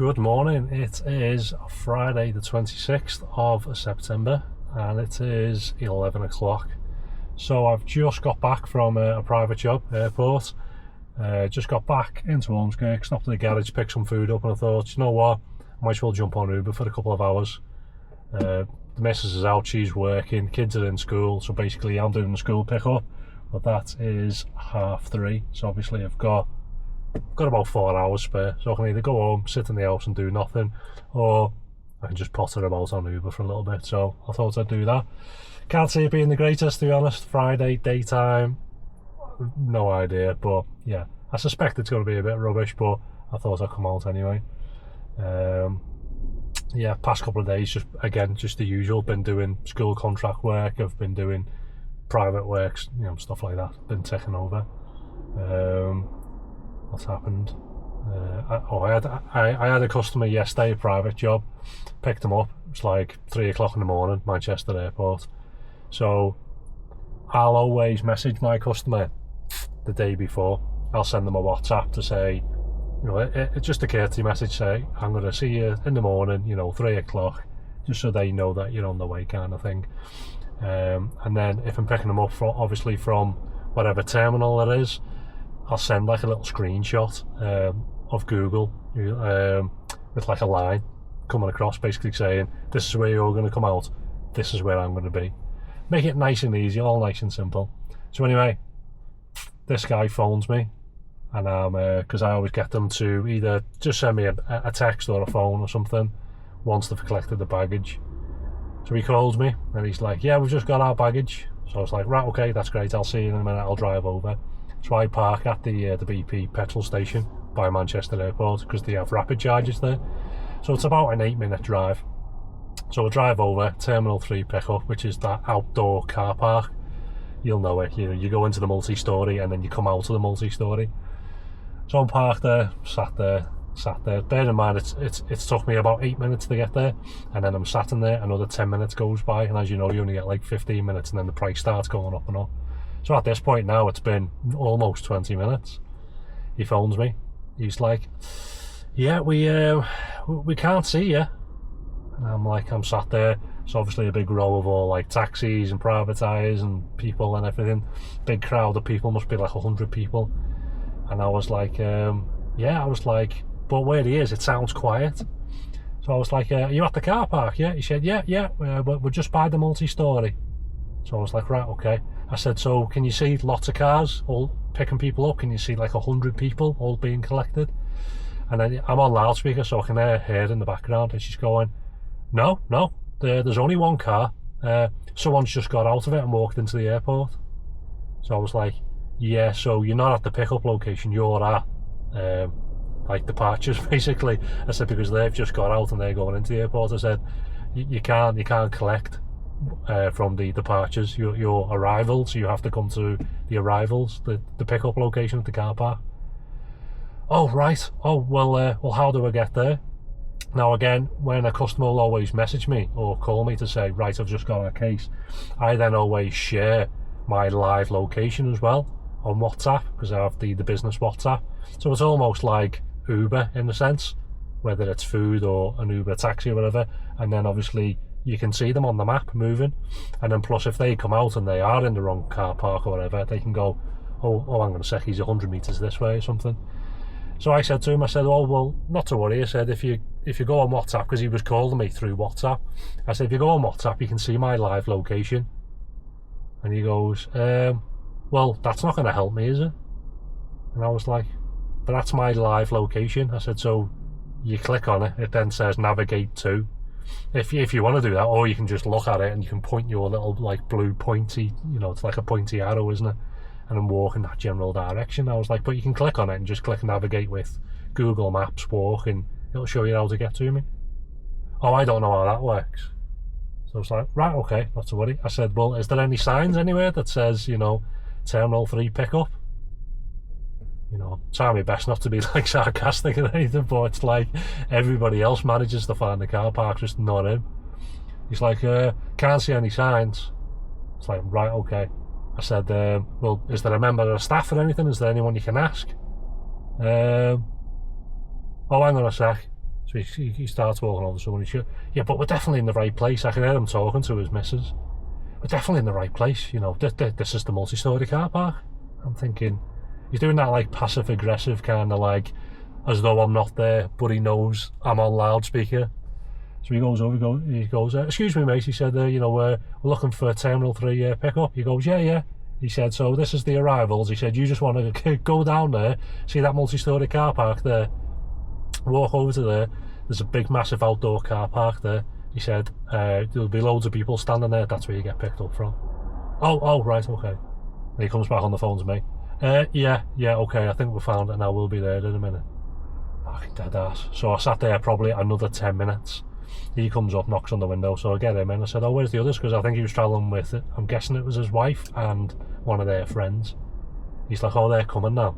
Good morning. It is Friday the 26th of September and it is 11 o'clock. So I've just got back from a private job, airport. Just got back into Ormskirk, stopped at the garage, picked some food up, and I thought, you know what, I might as well jump on Uber for a couple of hours. The missus is out, she's working, kids are in school, so basically I'm doing the school pick-up, but that is 3:30, so obviously I've got about 4 hours spare, so I can either go home, sit in the house and do nothing, or I can just potter about on Uber for a little bit. So I thought I'd do that. Can't see it being the greatest, to be honest. Friday, daytime, no idea, but yeah, I suspect it's going to be a bit rubbish, but I thought I'd come out anyway. Yeah, past couple of days, just the usual. Been doing school contract work, I've been doing private works, stuff like that. Been taking over. What's happened? I had a customer yesterday, a private job. Picked him up. It's like 3 o'clock in the morning, Manchester Airport. So I'll always message my customer the day before. I'll send them a WhatsApp to say, it's just a courtesy message. Say I'm going to see you in the morning, 3 o'clock, just so they know that you're on the way, kind of thing. And then if I'm picking them up obviously from whatever terminal it is, I'll send like a little screenshot of Google with like a line coming across, basically saying, this is where you're going to come out, this is where I'm going to be. Make it nice and easy, all nice and simple. So anyway, this guy phones me, and because I always get them to either just send me a text or a phone or something once they've collected the baggage. So he calls me and he's like, yeah, we've just got our baggage. So I was like, right, okay, that's great, I'll see you in a minute, I'll drive over. So I park at the BP petrol station by Manchester Airport because they have rapid charges there. So it's about an 8-minute drive. So I drive over, Terminal 3 pickup, which is that outdoor car park. You'll know it. You go into the multi-storey and then you come out of the multi-storey. So I'm parked there, sat there. Bear in mind, it's took me about 8 minutes to get there, and then I'm sat in there. Another 10 minutes goes by, and as you know, you only get like 15 minutes, and then the price starts going up and up. So at this point now, it's been almost 20 minutes. He phones me. He's like, yeah, we can't see you. And I'm sat there. It's obviously a big row of all like taxis and privatisers and people and everything. Big crowd of people, must be like 100 people. And I was like, but where he is, it sounds quiet. So I was like, are you at the car park? Yeah. He said, yeah, we're just by the multi-storey. So I was like, right, okay. I said, so can you see lots of cars all picking people up? Can you see like 100 people all being collected? And then I'm on loudspeaker, so I can hear her in the background, and she's going, no, there's only one car. Someone's just got out of it and walked into the airport. So I was like, yeah, so you're not at the pickup location, you're at like departures, basically. I said, because they've just got out and they're going into the airport. I said, you can't collect from the departures, your arrivals. You have to come to the arrivals, the pickup location at the car park. Oh right. Oh well, how do I get there? Now again, when a customer will always message me or call me to say, right, I've just got a case, I then always share my live location as well on WhatsApp, because I have the business WhatsApp. So it's almost like Uber in a sense, whether it's food or an Uber taxi or whatever, and then obviously you can see them on the map moving, and then plus if they come out and they are in the wrong car park or whatever, they can go, oh hang on a sec, he's 100 metres this way or something. So I said to him, oh well, not to worry. I said, if you go on WhatsApp, because he was calling me through WhatsApp, I said, if you go on WhatsApp you can see my live location. And he goes, well, that's not going to help me, is it? And I was like, but that's my live location. I said, so you click on it, it then says navigate to. If you want to do that, or you can just look at it and you can point your little like blue pointy, it's like a pointy arrow, isn't it? And then walk in that general direction. I was like, but you can click on it and just click navigate with Google Maps, walk, and it'll show you how to get to me. Oh, I don't know how that works. So I was like, right, okay, not to worry. I said, well, is there any signs anywhere that says, Terminal 3 pickup? Try my best not to be like sarcastic or anything, but it's like everybody else manages to find the car park, just not him. He's like, can't see any signs. It's like, right, okay. I said, well, is there a member of staff or anything? Is there anyone you can ask? Oh, hang on a sec. So he starts walking over to someone. Yeah, but we're definitely in the right place. I can hear him talking to his missus. We're definitely in the right place, you know. This is the multi-storey car park. I'm thinking, he's doing that like passive-aggressive kind of like, as though I'm not there, but he knows I'm on loudspeaker. So he goes over, he goes, excuse me, mate. He said, you know, we're looking for Terminal 3 pickup. He goes, yeah. He said, so this is the arrivals. He said, you just want to go down there, see that multi-storey car park there, walk over to there. There's a big, massive outdoor car park there. He said, there'll be loads of people standing there. That's where you get picked up from. Oh, right, okay. And he comes back on the phone to me. Yeah, okay, I think we found it now. We'll be there in a minute. Fucking dead ass. So I sat there probably another 10 minutes. He comes up, knocks on the window, so I get him in. I said, oh, where's the others? Because I think he was travelling with it. I'm guessing it was his wife and one of their friends. He's like, oh, they're coming now.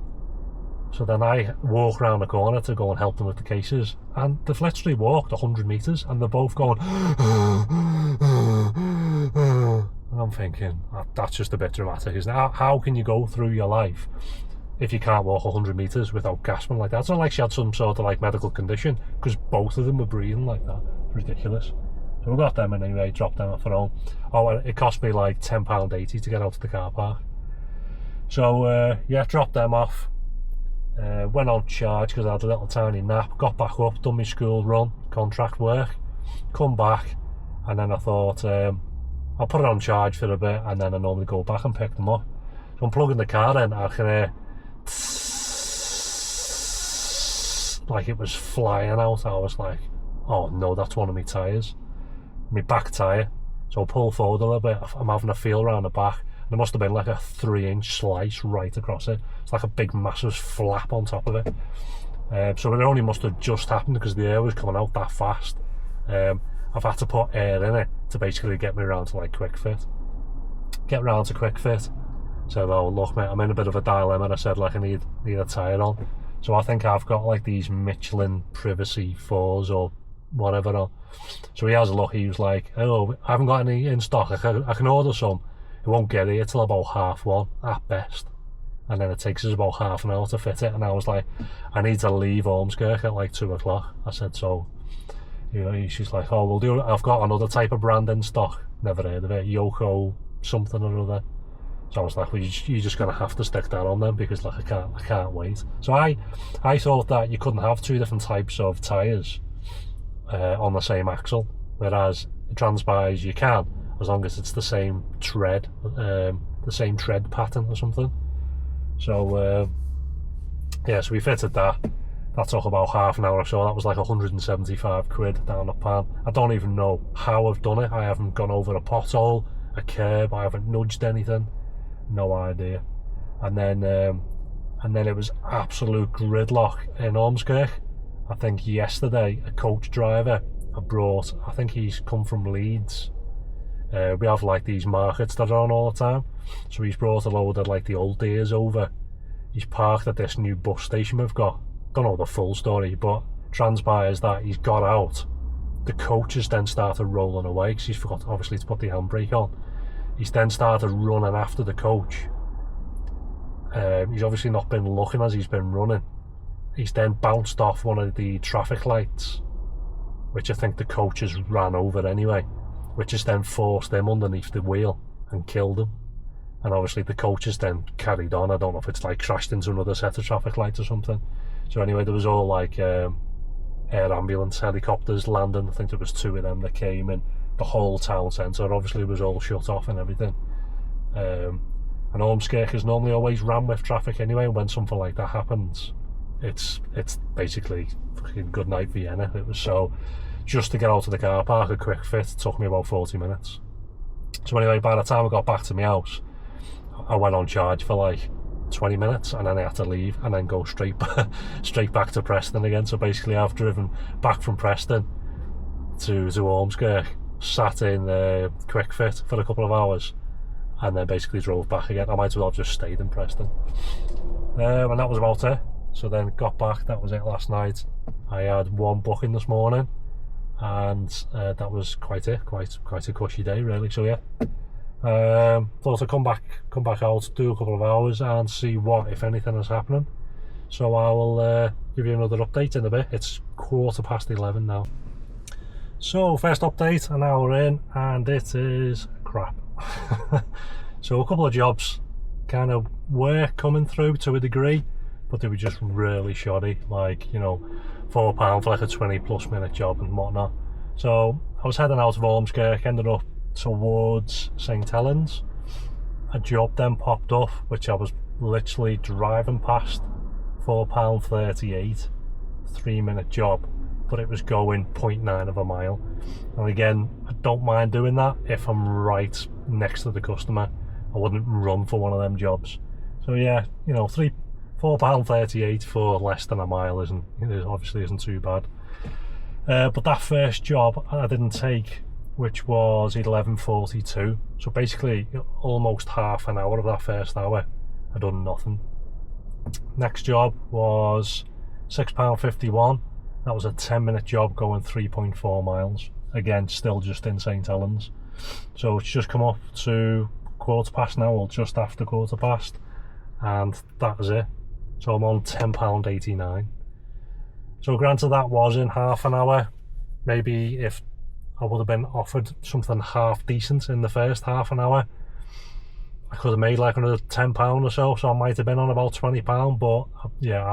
So then I walk around the corner to go and help them with the cases, and they've literally walked 100 metres and they're both going and I'm thinking, that's just a bit dramatic, isn't it? How can you go through your life if you can't walk 100 metres without gasping like that? It's not like she had some sort of like medical condition, because both of them were breathing like that. It's ridiculous. So we got them in anyway, dropped them off at home. Oh, it cost me like £10.80 to get out of the car park. So yeah, dropped them off. Went on charge because I had a little tiny nap, got back up, done my school run, contract work, come back, and then I thought I'll put it on charge for a bit, and then I normally go back and pick them up. So I'm plugging the car in, I can hear like it was flying out. I was like, oh no, that's one of my tyres, my back tyre. So I pull forward a little bit, I'm having a feel around the back. There must have been like a 3-inch slice right across it. It's like a big massive flap on top of it. So it only must have just happened because the air was coming out that fast. I've had to put air in it to basically get me around to like quick fit. Get round to quick fit. Said, oh look mate, I'm in a bit of a dilemma. I said like I need a tyre on. So I think I've got like these Michelin Privacy 4s or whatever on. So he has a look, he was like, oh, I haven't got any in stock, I can order some. It won't get here till about 1:30 at best, and then it takes us about half an hour to fit it. And I was like, I need to leave Ormskirk at like 2 o'clock. I said, so, you know, she's like, oh, we'll do it. I've got another type of brand in stock, never heard of it, Yoko something or other. So I was like, well, you're just gonna have to stick that on then, because like I can't wait. So I thought that you couldn't have two different types of tyres on the same axle, whereas it transpires you can, as long as it's the same tread pattern or something. So yeah, so we fitted that. That took about half an hour or so. That was like 175 quid down the pan. I don't even know how I've done it. I haven't gone over a pothole, a curb, I haven't nudged anything, no idea. And then it was absolute gridlock in Ormskirk. I think yesterday a coach driver I think he's come from Leeds. We have like these markets that are on all the time, so he's brought a load of like the old deers over. He's parked at this new bus station we've got. Don't know the full story, but transpires that he's got out. The coach has then started rolling away because he's forgot obviously to put the handbrake on. He's then started running after the coach. He's obviously not been looking as he's been running. He's then bounced off one of the traffic lights, which I think the coach has ran over anyway, which has then forced him underneath the wheel and killed him. And obviously the coach has then carried on. I don't know if it's like crashed into another set of traffic lights or something. So anyway, there was all like air ambulance helicopters landing. I think there was 2 of them that came in. The whole town centre obviously was all shut off and everything. And Ormskirk is normally always rammed with traffic anyway. When something like that happens, it's basically fucking good night Vienna. It was so, just to get out of the car park, a quick fit, took me about 40 minutes. So anyway, by the time I got back to my house, I went on charge for like 20 minutes, and then I had to leave and then go straight back to Preston again. So basically I've driven back from Preston to Ormskirk, sat in quick fit for a couple of hours, and then basically drove back again. I might as well have just stayed in Preston. And that was about it. So then got back, that was it last night. I had 1 booking this morning, and that was quite a cushy day really. So yeah, thought I'd come back out, do a couple of hours and see what, if anything, is happening. So I will give you another update in a bit. It's 11:15 now. So first update, an hour in, and it is crap. So a couple of jobs kind of were coming through to a degree, but they were just really shoddy, like, you know, £4 for like a 20+ minute job and whatnot. So I was heading out of Ormskirk, ended up towards St Helens. A job then popped up, which I was literally driving past, £4.38, 3-minute job, but it was going 0.9 of a mile. And again, I don't mind doing that if I'm right next to the customer. I wouldn't run for one of them jobs. So yeah, you know, £4.38 for less than a mile obviously isn't too bad. But that first job I didn't take, which was 11:42. So basically almost half an hour of that first hour I done nothing. Next job was £6.51. That was a 10-minute job going 3.4 miles. Again, still just in St Helens. So it's just come up to 1/4 now, or just after 1/4, and that was it. So I'm on £10.89. So granted, that was in half an hour. Maybe if I would have been offered something half decent in the first half an hour, I could have made like another £10 or so. So I might have been on about £20. But yeah,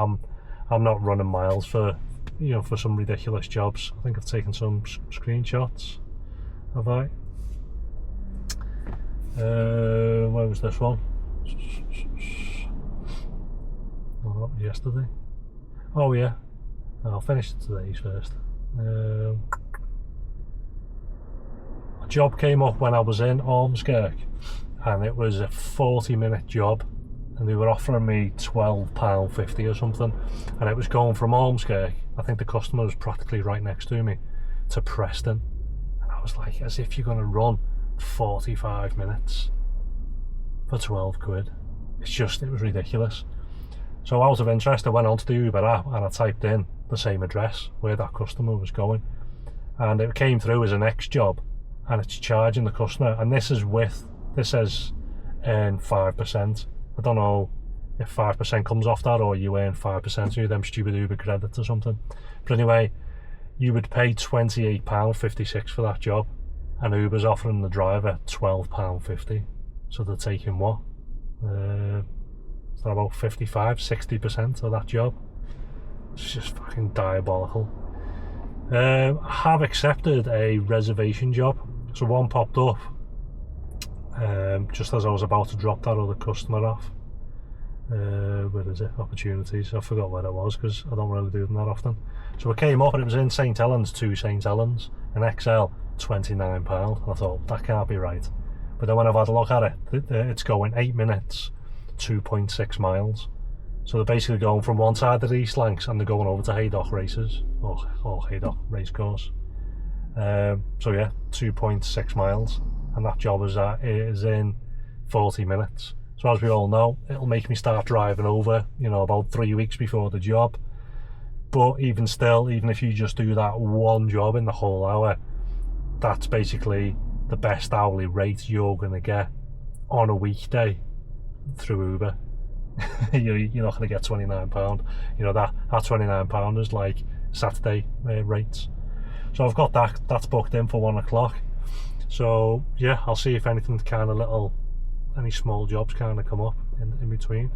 I'm not running miles for, you know, for some ridiculous jobs. I think I've taken some screenshots. Have I? Where was this one? Oh, yesterday. Oh yeah, I'll finish today's first. A job came up when I was in Ormskirk, and it was a 40-minute job, and they were offering me £12.50 or something, and it was going from Ormskirk, I think the customer was practically right next to me, to Preston. And I was like, as if you're going to run 45 minutes for 12 quid. It was ridiculous. So out of interest, I went onto the Uber app and I typed in the same address where that customer was going, and it came through as an X job, and it's charging the customer, and this says earn 5%. I don't know if 5% comes off that, or you earn 5% of them stupid Uber credits or something. But anyway, you would pay £28.56 for that job, and Uber's offering the driver £12.50. So they're taking what? Is that about 55-60% of that job? It's just fucking diabolical. I have accepted a reservation job. So one popped up just as I was about to drop that other customer off. Where is it? Opportunities. I forgot where it was because I don't really do them that often. So it came up and it was in St Helens, to St Helens, an XL, £29. I thought, that can't be right. But then when I've had a look at it, it's going 8 minutes, 2.6 miles. So they're basically going from one side of the East Lancs and they're going over to Haydock races, or Haydock racecourse. So yeah, 2.6 miles, and that job is in 40 minutes. So as we all know, it'll make me start driving over, you know, about 3 weeks before the job. But even still, even if you just do that one job in the whole hour, that's basically the best hourly rate you're going to get on a weekday through Uber. You're not going to get £29. You know, that £29 is like Saturday rates. So I've got that's booked in for 1 o'clock. So yeah, I'll see if anything any small jobs kind of come up in between.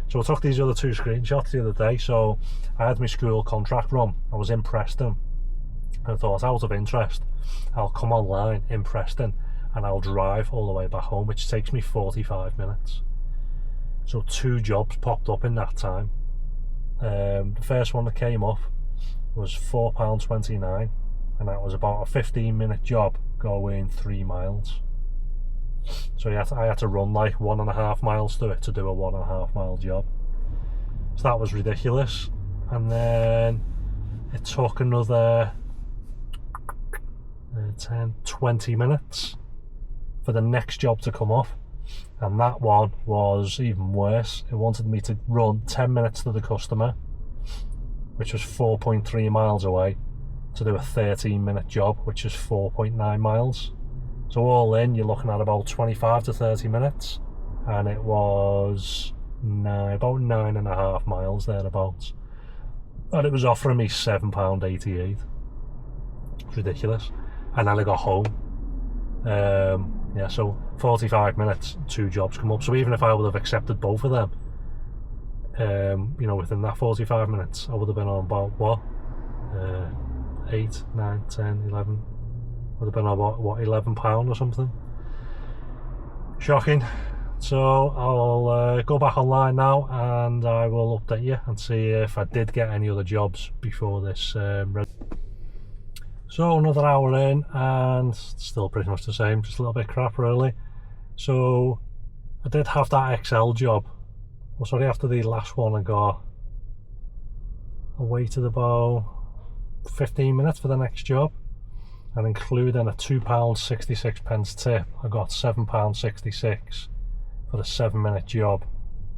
So I took these other 2 screenshots the other day. So I had my school contract run. I was in Preston, and I thought, out of interest, I'll come online in Preston and I'll drive all the way back home, which takes me 45 minutes. So 2 jobs popped up in that time. The first one that came up was £4.29, and that was about a 15-minute job going 3 miles. So I had to run like 1.5 miles to it to do a 1.5 mile job. So that was ridiculous. And then it took another 20 minutes for the next job to come up, and that one was even worse. It wanted me to run 10 minutes to the customer, which was 4.3 miles away, to do a 13-minute job, which is 4.9 miles. So all in, you're looking at about 25 to 30 minutes, and it was about 9.5 miles thereabouts, and it was offering me £7.88. It's ridiculous. And then I got home. Yeah, so 45 minutes, 2 jobs come up. So even if I would have accepted both of them, you know, within that 45 minutes, I would have been on about what? 8, 9, 10, 11. Would have been on about, what, £11 or something. Shocking. So I'll go back online now and I will update you and see if I did get any other jobs before this. So another hour in and still pretty much the same, just a little bit crap really. So I did have that XL job. Well, sorry, after the last one I waited about 15 minutes for the next job, and including a £2.66 tip, I got £7.66 for a 7-minute job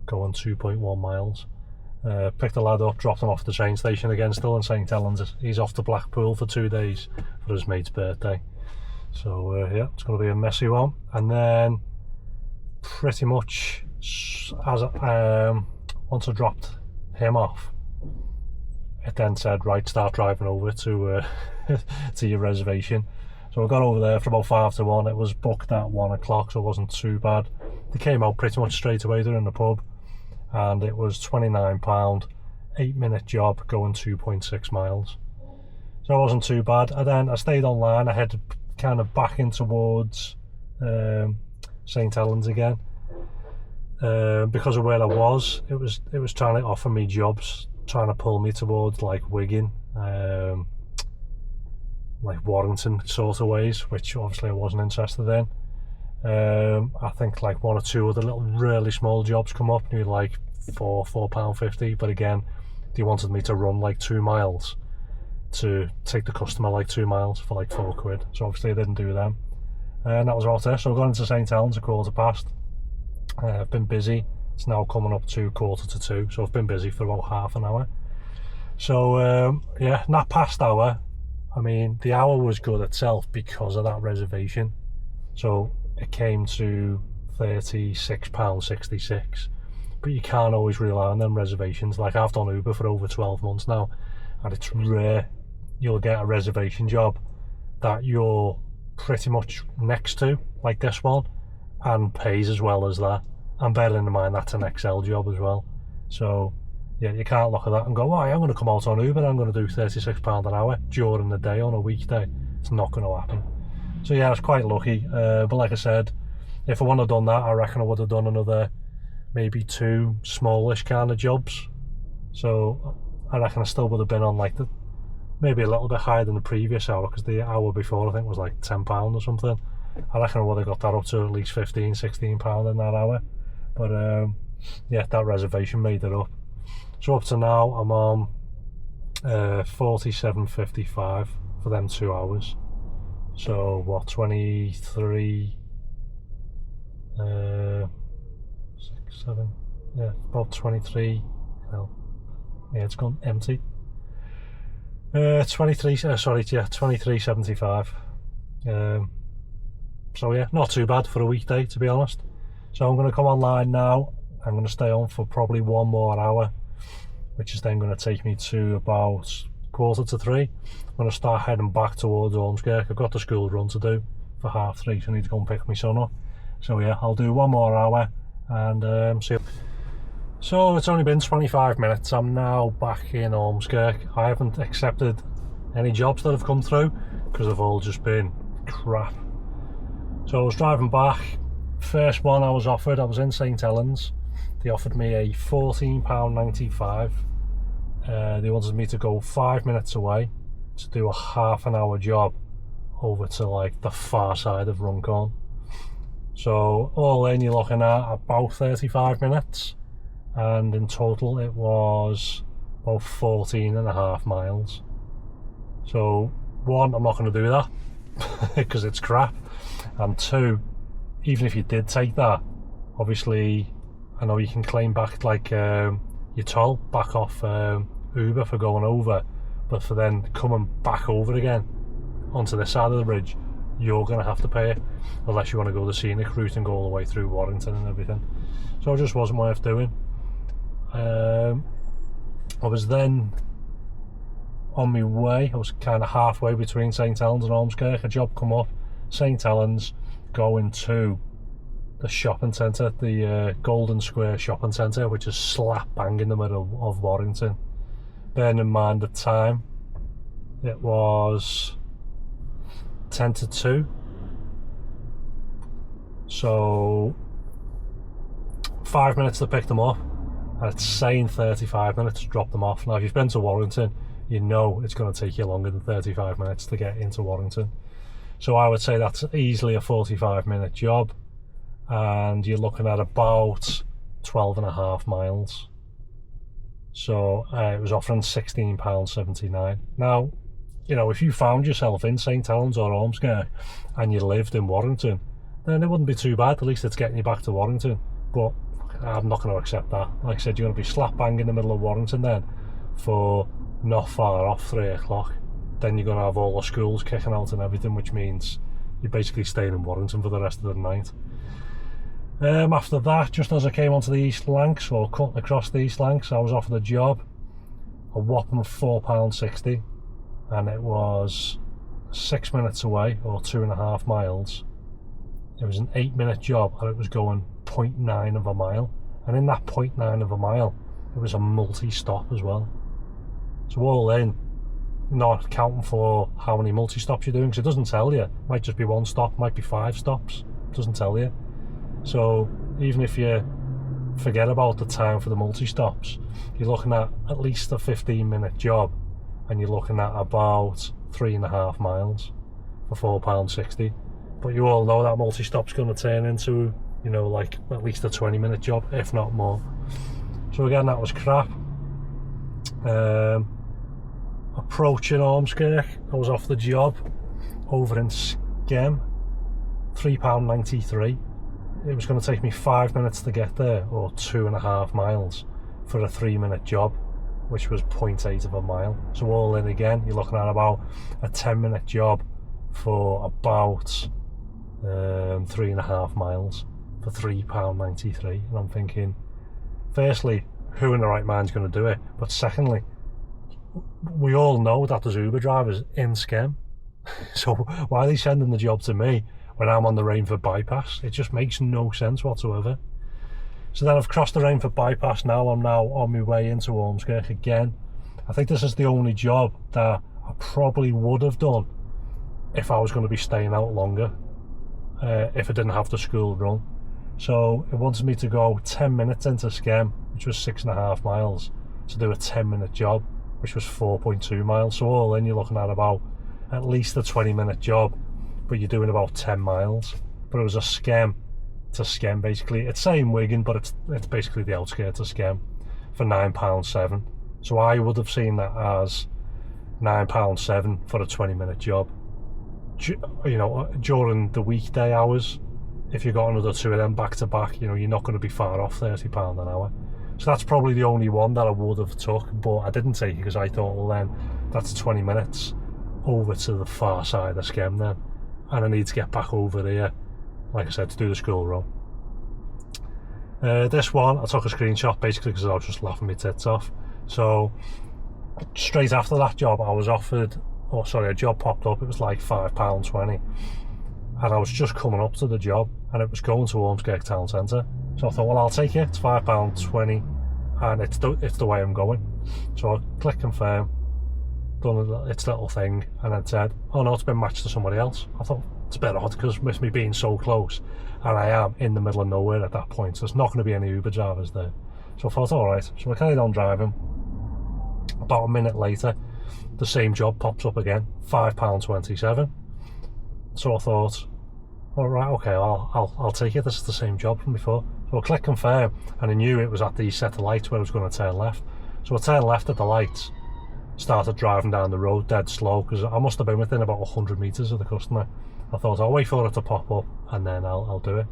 going 2.1 miles. Picked the lad up, dropped him off at the train station again, still in St Helens. He's off to Blackpool for 2 days for his mate's birthday. So yeah, it's going to be a messy one. And then pretty much as once I dropped him off, it then said, right, start driving over to to your reservation. So I got over there for about 5 to 1. It was booked at 1 o'clock, so it wasn't too bad. They came out pretty much straight away. They're in the pub, and it was £29, 8-minute job going 2.6 miles. So it wasn't too bad. And then I stayed online. I headed kind of back in towards St Helens again, because of where I was. It was trying to offer me jobs, trying to pull me towards like Wigan, like Warrington sort of ways, which obviously I wasn't interested in. I think like 1 or 2 other little really small jobs come up, and you're like £4.50, but again they wanted me to run like 2 miles to take the customer like 2 miles for like £4. So obviously I didn't do them, and that was about it. So I got into St Helens at 1:15. I've been busy. It's now coming up to 1:45, so I've been busy for about half an hour. So yeah, not past hour. I mean, the hour was good itself because of that reservation. So it came to £36.66. But you can't always rely on them reservations. Like, I've done Uber for over 12 months now, and it's rare you'll get a reservation job that you're pretty much next to, like this one, and pays as well as that. And bearing in mind that's an XL job as well. So yeah, you can't look at that and go, oh, I'm going to come out on Uber and I'm going to do £36 an hour during the day on a weekday. It's not going to happen. So yeah, I was quite lucky. But like I said, if I wouldn't have done that, I reckon I would have done another maybe 2 smallish kind of jobs. So I reckon I still would have been on like maybe a little bit higher than the previous hour, because the hour before I think was like £10 or something. I reckon I would have got that up to at least £15-16 in that hour. But yeah, that reservation made it up. So up to now I'm on £47.55 for them 2 hours. So what, 23 6, 7, yeah, about 23. Well, yeah, it's gone empty. 23.75. So yeah, not too bad for a weekday, to be honest. So I'm going to come online now. I'm going to stay on for probably 1 more hour, which is then going to take me to about 2:45. I'm going to start heading back towards Ormskirk. I've got the school run to do for 3:30, so I need to go and pick my son up. So yeah, I'll do 1 more hour and see. So it's only been 25 minutes. I'm now back in Ormskirk. I haven't accepted any jobs that have come through because they've all just been crap. So I was driving back. First one I was offered, I was in St Helens. They offered me a £14.95. They wanted me to go 5 minutes away to do a half-an-hour job over to like the far side of Runcorn. So all in, you're looking at about 35 minutes, and in total it was about 14.5 miles. So 1, I'm not going to do that because it's crap, and 2, even if you did take that, obviously I know you can claim back like your toll back off Uber for going over, but for then coming back over again onto this side of the bridge, you're going to have to pay it, unless you want to go the scenic route and go all the way through Warrington and everything. So it just wasn't worth doing. I was then on my way. I was kind of halfway between St Helens and Ormskirk. A job come up, St Helens, going to the shopping centre, the Golden Square shopping centre, which is slap bang in the middle of Warrington. Bearing in mind the time, it was 10 to 2. So 5 minutes to pick them up, and it's saying 35 minutes to drop them off. Now if you've been to Warrington, you know it's going to take you longer than 35 minutes to get into Warrington. So I would say that's easily a 45-minute job, and you're looking at about 12.5 miles. So it was offering £16.79. Now, you know, if you found yourself in St Helens or Ormskirk and you lived in Warrington, then it wouldn't be too bad. At least it's getting you back to Warrington. But I'm not going to accept that. Like I said, you're going to be slap bang in the middle of Warrington then for not far off 3 o'clock. Then you're going to have all the schools kicking out and everything, which means you're basically staying in Warrington for the rest of the night. After that, just as I came onto the East Lancs, or cutting across the East Lancs, I was offered a job, a whopping £4.60, and it was 6 minutes away, or 2.5 miles. It was an 8-minute job, and it was going 0.9 of a mile, and in that 0.9 of a mile, it was a multi-stop as well. So all in, not counting for how many multi-stops you're doing, because it doesn't tell you. It might just be one stop, might be 5 stops, it doesn't tell you. So even if you forget about the time for the multi-stops, you're looking at least a 15-minute job, and you're looking at about 3.5 miles for £4.60. But you all know that multi-stop's going to turn into, you know, like at least a 20-minute job, if not more. So again, that was crap. Approaching Ormskirk, I was off the job over in Skem, £3.93. It was going to take me 5 minutes to get there, or 2.5 miles, for a 3-minute job, which was 0.8 of a mile. So all in again, you're looking at about a 10-minute job for about 3.5 miles for £3.93. And I'm thinking, firstly, who in the right mind's going to do it? But secondly, we all know that there's Uber drivers in Skem. So why are they sending the job to me when I'm on the Rainford bypass? It just makes no sense whatsoever. So then I've crossed the Rainford bypass now. I'm now on my way into Ormskirk again. I think this is the only job that I probably would have done if I was going to be staying out longer, if I didn't have the school run. So it wanted me to go 10 minutes into Skem, which was 6.5 miles, to do a 10-minute job, which was 4.2 miles. So all in, you're looking at about at least a 20-minute job, but you're doing about 10 miles. But it was a Skem to Skem, basically. It's saying Wigan, but it's basically the outskirts of Skem, for £9.7. So I would have seen that as £9.7 for a 20-minute job. You know, during the weekday hours, if you got another 2 of them back to back, you know, you're not going to be far off £30 an hour. So that's probably the only one that I would have took, but I didn't take it because I thought, well then, that's 20 minutes over to the far side of Skem then, and I need to get back over here, like I said, to do the school run. This one, I took a screenshot basically because I was just laughing my tits off. So straight after that job, I was offered, a job popped up. It was like £5.20, and I was just coming up to the job, and it was going to Ormskirk town centre. So I thought, well, I'll take it. It's £5.20, and it's the way I'm going. So I click confirm, done its little thing, and then said, oh no, it's been matched to somebody else. I thought, it's a bit odd because with me being so close, and I am in the middle of nowhere at that point, so there's not going to be any Uber drivers there. So I thought, alright. So I carried on driving. About a minute later, the same job pops up again, £5.27. So I thought, alright, okay, I'll take it. This is the same job from before. So I click confirm, and I knew it was at the set of lights where I was going to turn left. So I turned left at the lights, started driving down the road dead slow, because I must have been within about 100 metres of the customer. I thought, I'll wait for it to pop up and then I'll do it.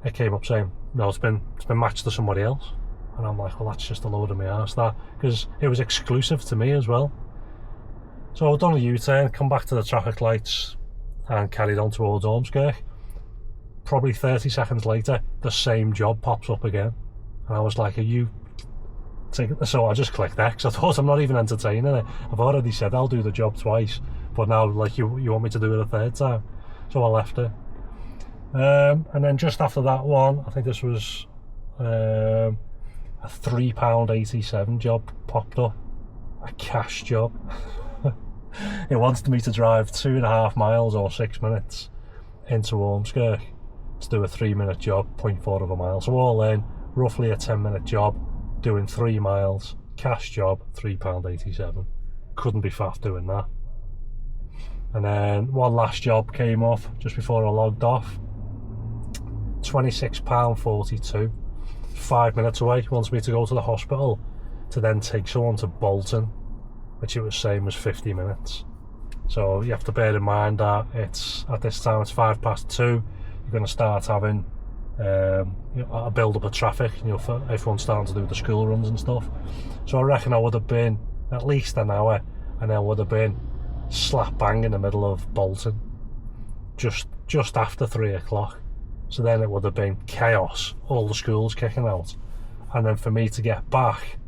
It came up saying, no, it's been matched to somebody else. And I'm like, well, that's just a load of my arse, that, because it was exclusive to me as well. So I've done a U-turn, come back to the traffic lights and carried on towards Ormskirk. Probably 30 seconds later, the same job pops up again. And I was like, are you So I just clicked X. I thought, I'm not even entertaining it. I've already said I'll do the job twice, but now like you want me to do it a third time, so I left it. And then just after that one, I think this was a £3.87 job popped up, a cash job. It wanted me to drive 2.5 miles or 6 minutes into Ormskirk to do a 3-minute job, 0.4 of a mile. So all in, roughly a 10-minute job, doing 3 miles, cash job, £3.87. Couldn't be faff doing that. And then one last job came off just before I logged off. £26.42. 5 minutes away. Wants me to go to the hospital to then take someone to Bolton, which it was same as 50 minutes. So you have to bear in mind that it's at this time it's 2:05. You're going to start having a build up of traffic. Everyone's starting to do the school runs and stuff. So I reckon I would have been at least an hour, and I would have been slap bang in the middle of Bolton, just after 3 o'clock. So then it would have been chaos, all the schools kicking out, and then for me to get back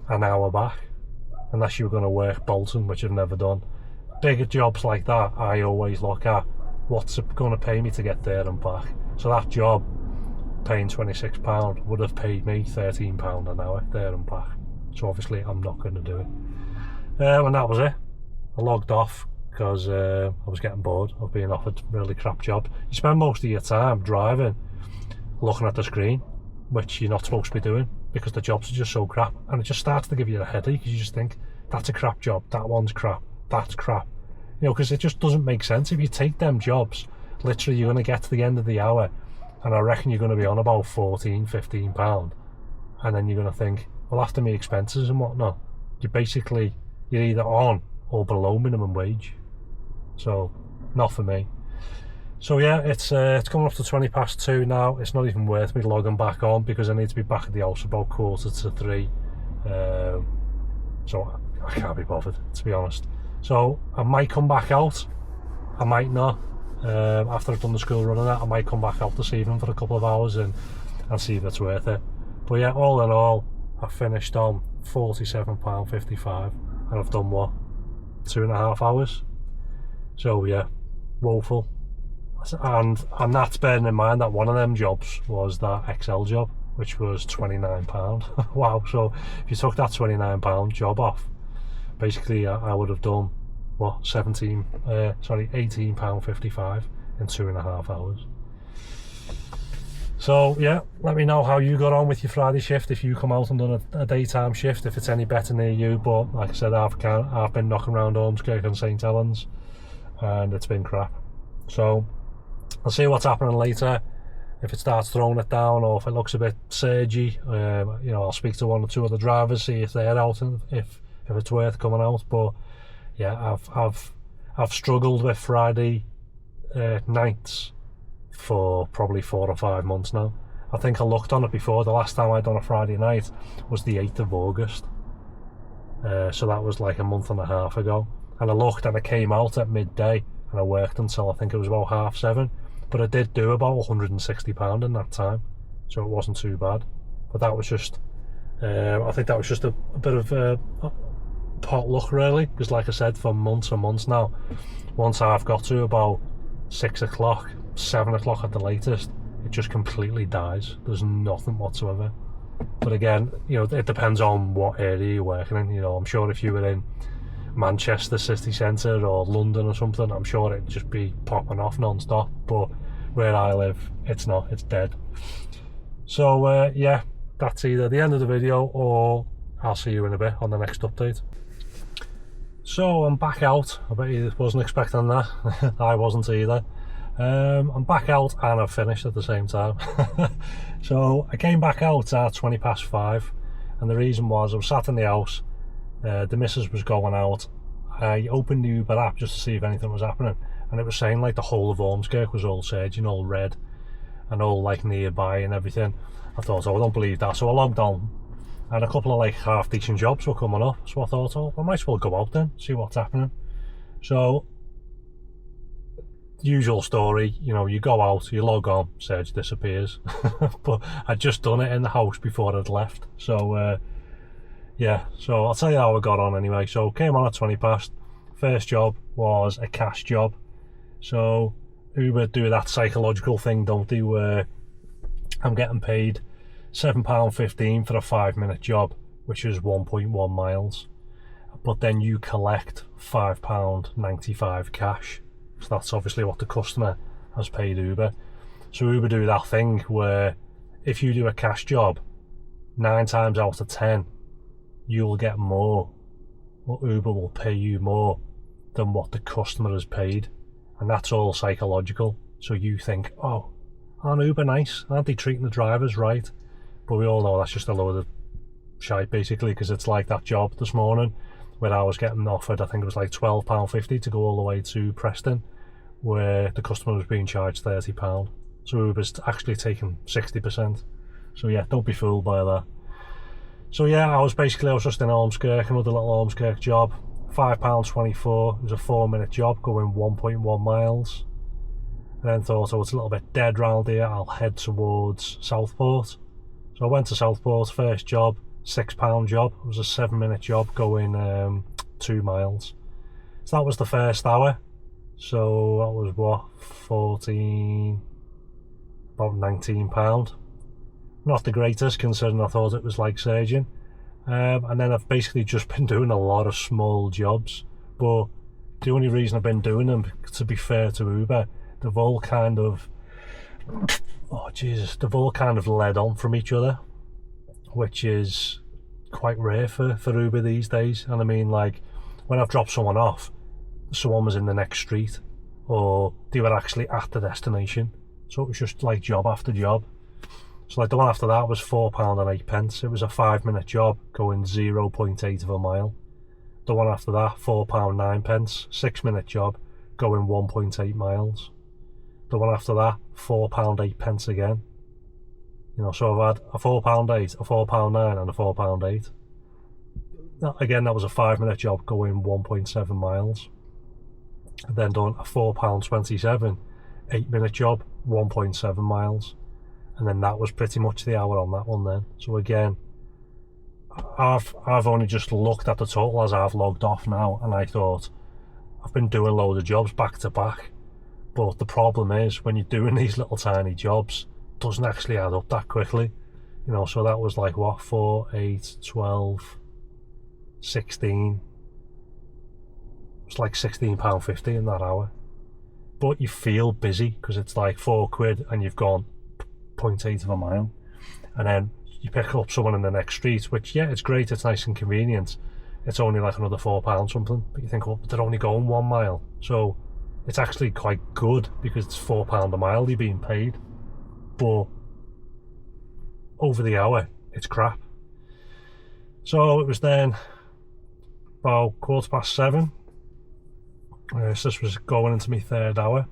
an hour back, unless you were going to work Bolton, which I've never done. Bigger jobs like that, I always look at what's it going to pay me to get there and back. So that job, paying £26, would have paid me £13 an hour there and back. So obviously I'm not going to do it. And that was it. I logged off because I was getting bored of being offered really crap jobs. You spend most of your time driving, looking at the screen, which you're not supposed to be doing because the jobs are just so crap, and it just starts to give you a headache because you just think, that's a crap job, that one's crap, that's crap. Because it just doesn't make sense. If you take them jobs, literally you're going to get to the end of the hour and I reckon you're going to be on about £14-15, and then you're going to think, well, after me expenses and whatnot, you're either on or below minimum wage. So not for me. So yeah, it's coming up to 2:20 now. It's not even worth me logging back on because I need to be back at the house about 2:45. So I can't be bothered, to be honest. So I might come back out, I might not. After I've done the school run and that, I might come back out this evening for a couple of hours and see if it's worth it. But yeah, all in all, I finished on £47.55 and I've done what, 2.5 hours. So yeah, woeful. And that's bearing in mind that one of them jobs was that XL job, which was £29. Wow. So if you took that £29 job off, basically I would have done what, £18.55 in 2.5 hours. So yeah, let me know how you got on with your Friday shift, if you come out and done a daytime shift, if it's any better near you. But like I said, I've been knocking around Ormskirk and St Helens and it's been crap. So I'll see what's happening later, if it starts throwing it down or if it looks a bit surgy. I'll speak to 1 or 2 other drivers, see if they're out and if it's worth coming out. But yeah, I've struggled with Friday nights for probably 4 or 5 months now. I think I looked on it before. The last time I'd done a Friday night was the 8th of August. So that was like a month and a half ago. And I looked and I came out at midday and I worked until I think it was about 7:30. But I did do about £160 in that time. So it wasn't too bad. But that was just, I think that was just a bit of pot luck really. Because like I said, for months and months now, once I've got to about 6 o'clock, 7 o'clock at the latest, it just completely dies. There's nothing whatsoever. But again, it depends on what area you're working in. I'm sure if you were in Manchester city centre or London or something, I'm sure it'd just be popping off non-stop. But where I live, it's not, it's dead. So yeah, that's either the end of the video or I'll see you in a bit on the next update. So I'm back out. I bet you wasn't expecting that. I wasn't either. I'm back out and I've finished at the same time. So I came back out at 5:20, and the reason was I was sat in the house, the missus was going out. I opened the Uber app just to see if anything was happening, and it was saying like the whole of Ormskirk was all surging, all red and all like nearby and everything. I thought, oh, I don't believe that. So I logged on and a couple of like half decent jobs were coming up, so I thought, oh, I might as well go out then, see what's happening. So usual story, you go out, you log on, surge disappears. But I'd just done it in the house before I'd left. So Yeah, so I'll tell you how I got on anyway. So came on at 20 past. First job was a cash job. So Uber do that psychological thing, don't they, where I'm getting paid £7.15 for a 5-minute job, which is 1.1 miles. But then you collect £5.95 cash. So that's obviously what the customer has paid Uber. So Uber do that thing where if you do a cash job, 9 times out of 10, you'll get more. Or Uber will pay you more than what the customer has paid. And that's all psychological. So you think, oh, aren't Uber nice? Aren't they treating the drivers right? But we all know that's just a load of shite, basically, because it's like that job this morning where I was getting offered, I think it was like £12.50 to go all the way to Preston, where the customer was being charged £30. So Uber's actually taking 60%. So yeah, don't be fooled by that. So yeah, I was just in Ormskirk, another little Ormskirk job, £5.24. It was a 4-minute job going 1.1 miles. And then thought, oh, it's a little bit dead round here, I'll head towards Southport. So I went to Southport, first job, £6 job. It was a 7-minute job going 2 miles. So that was the first hour. So that was what, about £19. Not the greatest, considering I thought it was like surging. And then I've basically just been doing a lot of small jobs. But the only reason I've been doing them, to be fair to Uber, they've all kind of led on from each other, which is quite rare for Uber these days. And I mean, like, when I've dropped someone off, someone was in the next street, or they were actually at the destination. So it was just like job after job. So like the one after that was £4.08. It was a 5-minute job going 0.8 of a mile. The one after that, £4.09, 6-minute job going 1.8 miles. The one after that, £4.08 again. You know, so I've had a £4.08, a £4.09 and a £4.08. Again, that was a 5-minute job going 1.7 miles. I've then done a £4.27, 8-minute job, 1.7 miles. And then that was pretty much the hour on that one then. So again, I've only just looked at the total as I've logged off now, and I thought, I've been doing loads of jobs back to back. But the problem is, when you're doing these little tiny jobs, it doesn't actually add up that quickly. You know, so that was like what, 4, 8, 12, 16. It's like £16.50 in that hour. But you feel busy because it's like £4 and you've gone 0.8 of a mile. And then you pick up someone in the next street, which, yeah, it's great, it's nice and convenient. It's only like another £4 something. But you think, well, they're only going 1 mile. So it's actually quite good because it's £4 a mile you're being paid. But over the hour, it's crap. So it was then about 7:15. So this was going into my 3rd hour.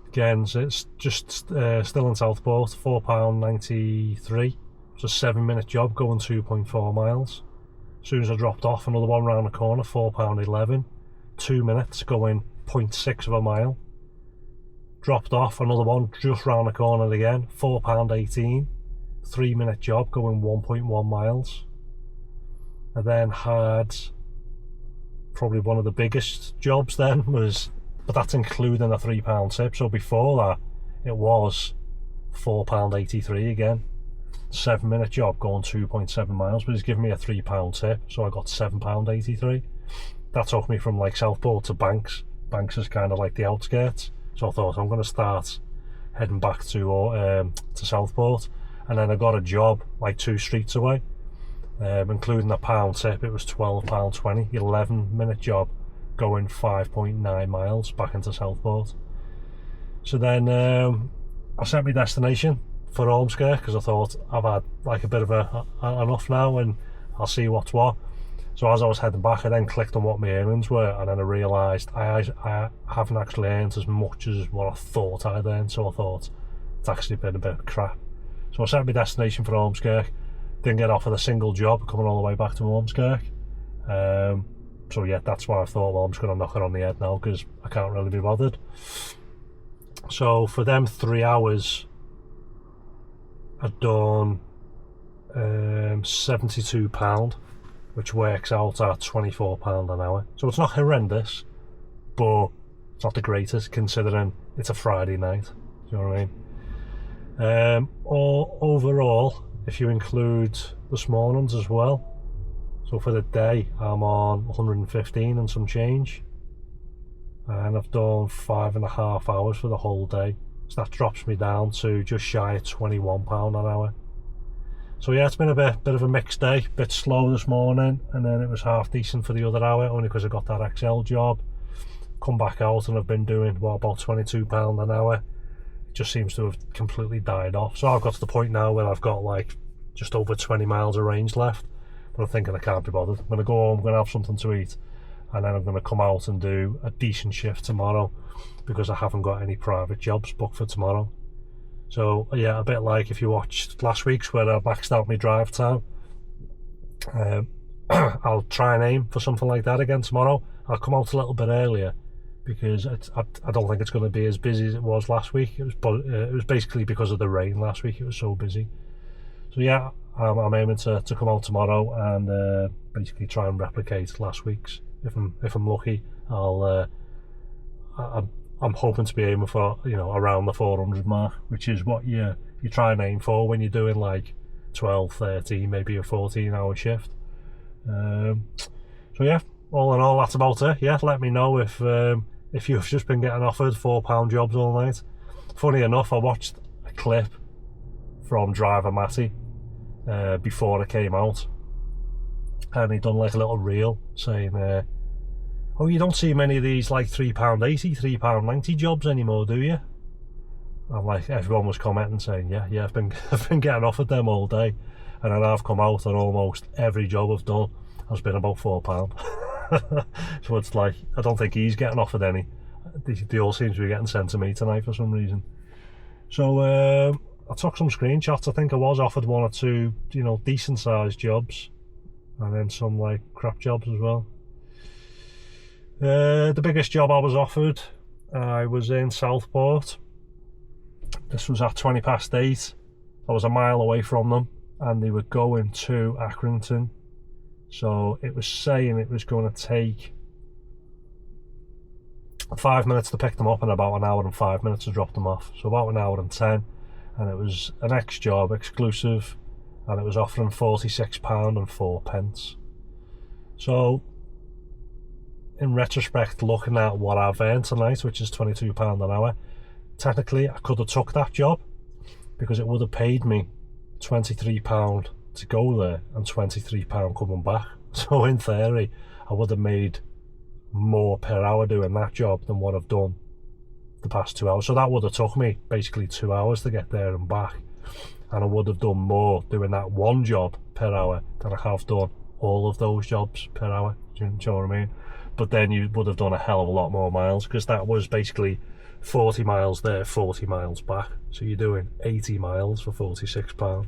Again, so it's just still in Southport, £4.93. It's a 7-minute job going 2.4 miles. As soon as I dropped off, another one round the corner, £4.11. 2 minutes going 0.6 of a mile. Dropped off, another one just round the corner again, £4.18. 3-minute job going 1.1 miles. I then had probably one of the biggest jobs then was, but that's including a £3 tip. So before that, it was £4.83 again. 7-minute job going 2.7 miles, but he's given me a £3 tip, so I got £7.83. That took me from like Southport to Banks. Banks is kind of like the outskirts, so I thought I'm going to start heading back to Southport, and then I got a job like 2 streets away, including a £1 tip. It was £12.20, 11-minute job going 5.9 miles back into Southport. So then I set my destination for Ormskirk because I thought I've had like a bit of enough now, and I'll see what's what. So as I was heading back, I then clicked on what my earnings were, and then I realised I haven't actually earned as much as what I thought I'd earned. So I thought it's actually been a bit of crap. So I set my destination for Ormskirk. Didn't get offered a single job coming all the way back to Ormskirk. So yeah, that's why I thought, well, I'm just going to knock it on the head now because I can't really be bothered. So for them 3 hours, I'd done £72. which works out at £24 an hour. So it's not horrendous, but it's not the greatest considering it's a Friday night. Do you know what I mean? Or overall, if you include this mornings as well, so for the day I'm on 115 and some change, and I've done 5.5 hours for the whole day, so that drops me down to just shy of £21 an hour. So yeah, it's been a bit of a mixed day, bit slow this morning, and then it was half decent for the other hour, only because I got that XL job. Come back out and I've been doing about £22 an hour. It just seems to have completely died off. So I've got to the point now where I've got like just over 20 miles of range left, but I'm thinking I can't be bothered. I'm going to go home, I'm going to have something to eat, and then I'm going to come out and do a decent shift tomorrow, because I haven't got any private jobs booked for tomorrow. So yeah, a bit like if you watched last week's where I maxed out my drive time. I'll try and aim for something like that again tomorrow. I'll come out a little bit earlier, because I don't think it's going to be as busy as it was last week. It was basically because of the rain last week. It was so busy. So yeah, I'm aiming to come out tomorrow and basically try and replicate last week's. If I'm lucky, I'm hoping to be aiming for, you know, around the 400 mark, which is what you try and aim for when you're doing like 12, 13, maybe a 14-hour shift. So yeah, all in all, that's about it. Yeah, let me know if you've just been getting offered £4 jobs all night. Funny enough, I watched a clip from driver Matty before it came out, and he'd done like a little reel saying, oh, you don't see many of these like £3.80, £3.90 jobs anymore, do you? And like everyone was commenting saying, yeah, I've been getting offered them all day, and then I've come out and almost every job I've done has been about £4. So it's like, I don't think he's getting offered any. They all seem to be getting sent to me tonight for some reason. So I took some screenshots. I think I was offered one or two, you know, decent sized jobs, and then some like crap jobs as well. The biggest job I was offered, I was in Southport. This was at 8:20. I was a mile away from them, and they were going to Accrington. So it was saying it was going to take 5 minutes to pick them up and about an hour and 5 minutes to drop them off. So about an hour and 10, and it was an job exclusive, and it was offering £46.04. So in retrospect, looking at what I've earned tonight, which is £22 an hour, technically I could have took that job, because it would have paid me £23 to go there and £23 coming back. So in theory, I would have made more per hour doing that job than what I've done the past 2 hours. So that would have took me basically 2 hours to get there and back, and I would have done more doing that one job per hour than I have done all of those jobs per hour. Do you know what I mean? But then you would have done a hell of a lot more miles, because that was basically 40 miles there, 40 miles back. So you're doing 80 miles for £46.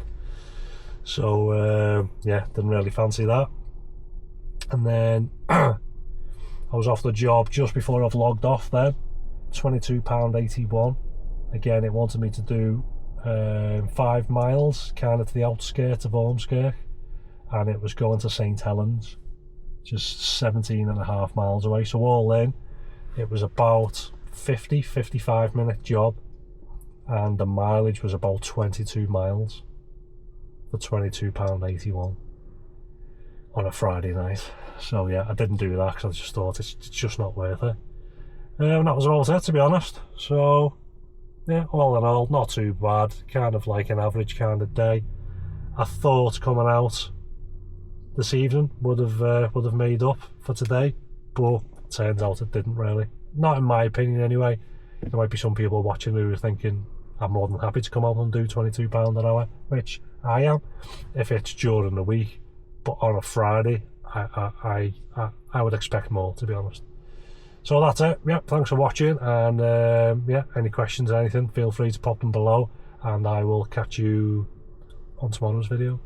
So yeah, didn't really fancy that. And then I was off the job just before I've logged off then, £22.81. Again, it wanted me to do 5 miles, kind of to the outskirts of Ormskirk, and it was going to St Helens, just 17.5 miles away. So all in, it was about 55 minute job, and the mileage was about 22 miles for £22.81 on a Friday night. So yeah, I didn't do that because I just thought it's just not worth it. And that was all it, to be honest. So yeah, all in all, not too bad. Kind of like an average kind of day. I thought coming out this evening would have made up for today, but it turns out it didn't really. Not in my opinion anyway. There might be some people watching who are thinking I'm more than happy to come out and do £22 an hour, which I am if it's during the week, but on a Friday I would expect more, to be honest. So that's it. Yeah, thanks for watching, and yeah, any questions or anything, feel free to pop them below, and I will catch you on tomorrow's video.